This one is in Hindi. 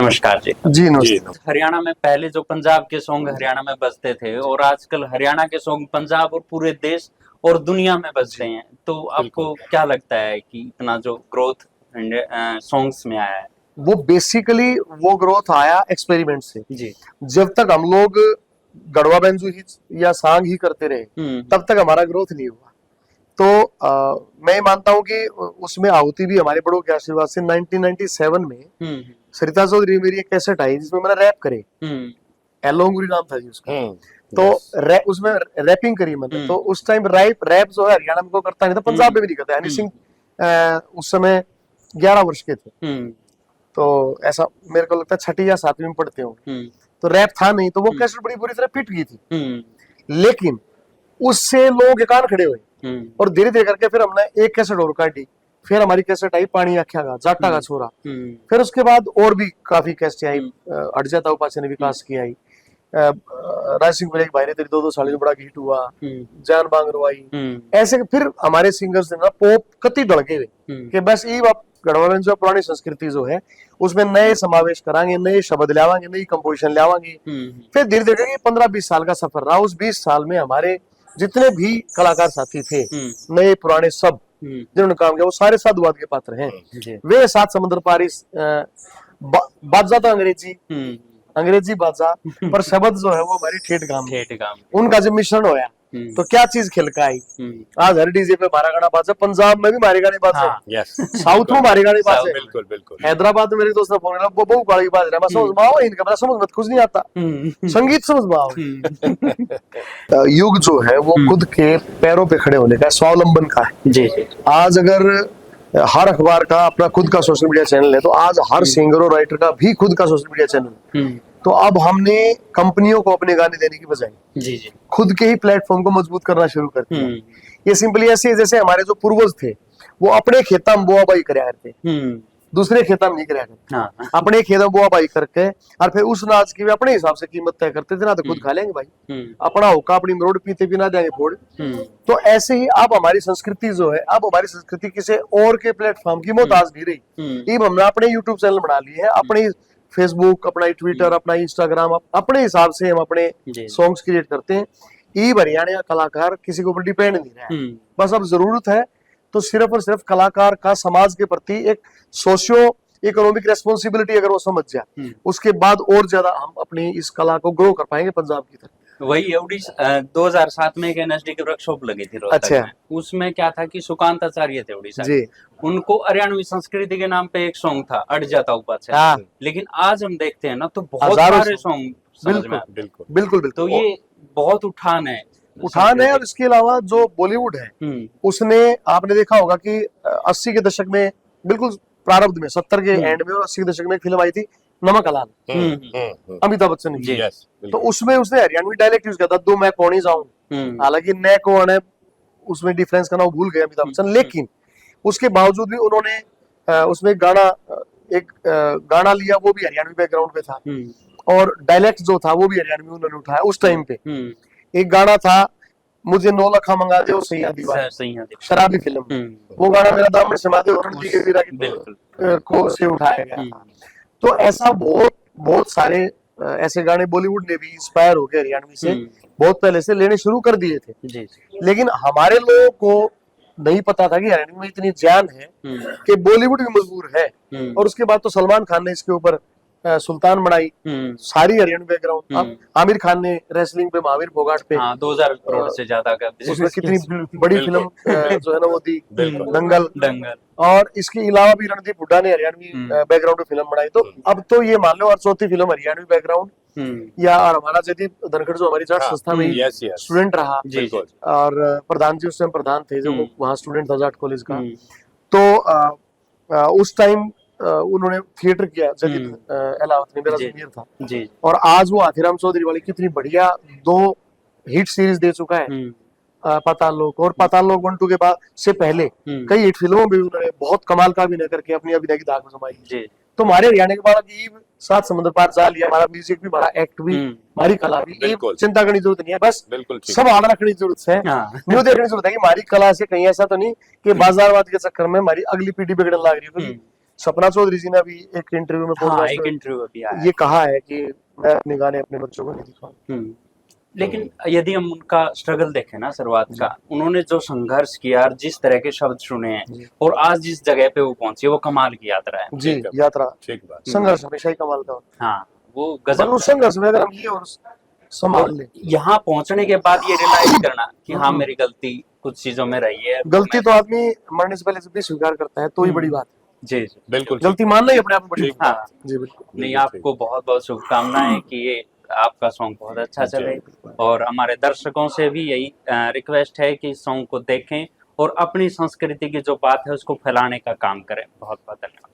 नमस्कार जी। जी नमस्कार। हरियाणा में पहले जो पंजाब के सॉन्ग हरियाणा में बजते थे और आजकल हरियाणा के सॉन्ग पंजाब और पूरे देश और दुनिया में बजते हैं, तो आपको क्या लगता है कि इतना जो ग्रोथ सॉन्ग्स में आया है? वो बेसिकली वो ग्रोथ आया एक्सपेरिमेंट से। जी। जब तक हम लोग गढ़वा बेंजू ही या सांग ही करते रहे तब तक हमारा ग्रोथ नहीं हुआ। तो मैं मानता हूं कि उसमें आहुति भी हमारे बड़ों के आशीर्वाद से 1997 में सरिता चौधरी मेरी एक कैसेट आई जिसमें मैंने रैप करे। एलोंगुरी नाम था जी उसका। तो उसमें रैपिंग करी मैंने। तो उस टाइम रैप जो है हरियाणा में को करता नहीं था, पंजाब में भी नहीं करता। हनी सिंह उस समय 11 वर्ष के थे। तो ऐसा मेरे को लगता है 6वीं या 7वीं में पढ़ते होंगे। तो रैप था नहीं, तो वो कैसेट बड़ी बुरी तरह पिट गई थी। लेकिन उससे लोग एकान खड़े हुए और धीरे धीरे करके फिर हमने एक कैसेट और काटी। फिर हमारी कैसेट आई पानी आख्या का जाटा का छोरा। फिर उसके बाद और भी काफी कैसेट आई। हट जाता उपास्य ने विकास की आई। राज सिंह एक भाई ने तेरी 2-2 साल में बड़ा हिट हुआ। जान बांगरो आई। ऐसे फिर हमारे सिंगर्स ने ना पॉप कति ढलके हुए कि बस ये गढ़वा में जो पुरानी संस्कृति जो है उसमें नए समावेश करांगे, नए शब्द लावांगे, नई कंपोजिशन लावांगे। फिर धीरे धीरे 15-20 साल का सफर रहा। उस 20 साल में हमारे जितने भी कलाकार साथी थे, नए पुराने सब जिन्होंने काम किया, वो सारे साधुवाद के पात्र हैं। वे 7 समुद्र पारी बाजा था अंग्रेजी बाजा पर शब्द जो है वो हमारी ठेठ गाम उनका जब मिश्रण होया तो क्या चीज खिलका आई। आज हर डीजे पे हमारा गाना बाजा, पंजाब में भी हमारे गाने बाजे, साउथ में हमारे गाने बाजे। बिल्कुल बिल्कुल। हैदराबाद में मेरे दोस्त ने फोन किया, वो बहुत गाड़ी बाज रहा है। मैं समझ में आओ इनका, मैं समझ मत कुछ नहीं आता, संगीत समझ में आओ। युग जो है वो खुद के पैरों पे खड़े होने का, स्वावलंबन का है। जी। आज अगर हर अखबार का अपना खुद का सोशल मीडिया चैनल है, तो आज हर सिंगर और राइटर का भी खुद का सोशल मीडिया चैनल है। तो अब हमने कंपनियों को अपने गाने देने की बजाय खुद के ही प्लेटफॉर्म को मजबूत करना शुरू कर दिया। ये सिंपली ऐसे जैसे हमारे जो पूर्वज थे वो अपने खेता में बोआ बाई कराया करते, दूसरे खेता में नहीं कराया करते। अपने खेत में बोआ बाई करके और फिर उस अनाज की भी अपने हिसाब से कीमत तय करते थे। ना तो खुद खा लेंगे भाई, अपना होका अपनी मरोड़ पीते भी ना देंगे फोड़। तो ऐसे ही अब हमारी संस्कृति जो है, अब हमारी संस्कृति किसी और के प्लेटफॉर्म की मोहताज नहीं रही। अब हमने अपने यूट्यूब चैनल बना लिए हैं, अपने फेसबुक, अपना ट्विटर, अपना इंस्टाग्राम, अपने हिसाब से हम अपने सॉन्ग्स क्रिएट करते हैं। ये हरियाणा का कलाकार किसी के ऊपर डिपेंड नहीं रहा है। बस अब जरूरत है तो सिर्फ और सिर्फ कलाकार का समाज के प्रति एक सोशियो इकोनॉमिक रेस्पॉन्सिबिलिटी अगर वो समझ जाए, उसके बाद और ज्यादा हम अपनी इस कला को ग्रो कर पाएंगे पंजाब की तरफ। वही 2007 में एक एनएसडी की वर्कशॉप लगी थी रोहतक में। उसमें क्या था कि सुकांत आचार्य थे उड़ीसा के, उनको हरियाणवी संस्कृति के नाम पे एक सॉन्ग था अट जाता उपाध्याय। लेकिन आज हम देखते हैं ना तो बहुत सारे सॉन्ग समझ में आते हैं। बिल्कुल। तो ये बहुत उठान है। और इसके अलावा जो बॉलीवुड है उसने, आपने देखा होगा कि 80 के दशक में, बिल्कुल प्रारंभ में 70 के एंड में और 80 के दशक में एक फिल्म आई थी नमक हलाल, अमिताभ बच्चन की। तो उसमें उसने हरियाणवी डायलेक्ट यूज किया था, दो मैं कौन ही जाऊं। हालांकि न कौन है उसमें डिफरेंस करना वो भूल गए अमिताभ बच्चन, लेकिन उसके बावजूद भी उन्होंने उसमें एक गाना लिया, वो भी हरियाणवी बैकग्राउंड पे था और डायलेक्ट जो था वो भी हरियाणवी उन्होंने उठाया उस टाइम पे। एक गाना था मुझे 9 लाख मंगा दे सैया दीवार, शराबी फिल्म, वो गाना मेरा दामन समा दे अरुण जी के वीरा को से उठाया गया था। तो ऐसा बहुत सारे ऐसे गाने बॉलीवुड ने भी इंस्पायर होकर हरियाणवी से बहुत पहले से लेने शुरू कर दिए थे। लेकिन हमारे लोगों को नहीं पता था कि हरियाणवी में इतनी जान है कि बॉलीवुड भी मजबूर है। और उसके बाद तो सलमान खान ने इसके ऊपर सुल्तान बनाई, सारी हरियाणा बैकग्राउंड। अब आमिर खान ने रेसलिंग पे, महावीर फोगाट पे 2000 करोड़ से ज्यादा का उसमें कितनी बड़ी फिल्म जो है ना वो थी दंगल। और इसके अलावा भी रणदीप हुड्डा ने हरियाणवी बैकग्राउंड पे फिल्म बनाई। तो अब तो ये मान लो और चौथी फिल्म हरियाणवी बैकग्राउंड। या और हमारा जयदीप धनखड़ जो हमारी जाट संस्था में स्टूडेंट रहा और प्रधान जी उस टाइम प्रधान थे जो वहाँ स्टूडेंट था जाट कॉलेज का। तो उस टाइम उन्होंने थिएटर किया, जगत अलावत ने मेरा जूनियर था। और आज वो हाथीराम चौधरी वाली कितनी बढ़िया 2 हिट सीरीज दे चुका है, पाताल लोक। और पाताल लोक 1-2 के बाद से पहले कई हिट फिल्मों में उन्होंने बहुत कमाल का अभिनय करके अपनी अभिनय की दाग जमाई। तो हमारे हरियाणा के बारे की 7 समुद्र पार जा लिया, हमारा म्यूजिक भी, हमारा एक्ट भी, हमारी कला भी, चिंता करने की जरूरत नहीं है। बस सब आदर रखने की जरूरत है, न्यू देखने की जरूरत है कि हमारी कला से कहीं ऐसा तो नहीं कि बाजारवाद के चक्कर में हमारी अगली पीढ़ी बिगड़ने लग रही है। सपना चौधरी जी ने अभी एक इंटरव्यू में हाँ, podcast एक में इंटरव्यू अभी आया ये कहा है कि मैं अपने गाने अपने बच्चों को नहीं दिखाऊंगा। लेकिन यदि हम उनका स्ट्रगल देखें ना शुरुआत का, उन्होंने जो संघर्ष किया और जिस तरह के शब्द सुने हैं और आज जिस जगह पे वो पहुंचे, वो कमाल की यात्रा है जी। यात्रा संघर्ष हमेशा ही कमाल का होता हाँ, वो है। गजब उस संघर्ष में अगर हम ये और संभाल ले, यहाँ पहुंचने के बाद ये रियलाइज करना कि हाँ मेरी गलती कुछ चीजों में रही है। गलती तो आदमी मरने से पहले भी स्वीकार करता है, तो ही बड़ी बात है। जी जी बिल्कुल, गलती मानना ही अपने आप में बड़ी बात है। हाँ जी बिल्कुल। नहीं, आपको बहुत बहुत शुभकामनाएं कि ये आपका सॉन्ग बहुत अच्छा चले, और हमारे दर्शकों से भी यही रिक्वेस्ट है कि इस सॉन्ग को देखें और अपनी संस्कृति की जो बात है उसको फैलाने का काम करें। बहुत बहुत धन्यवाद।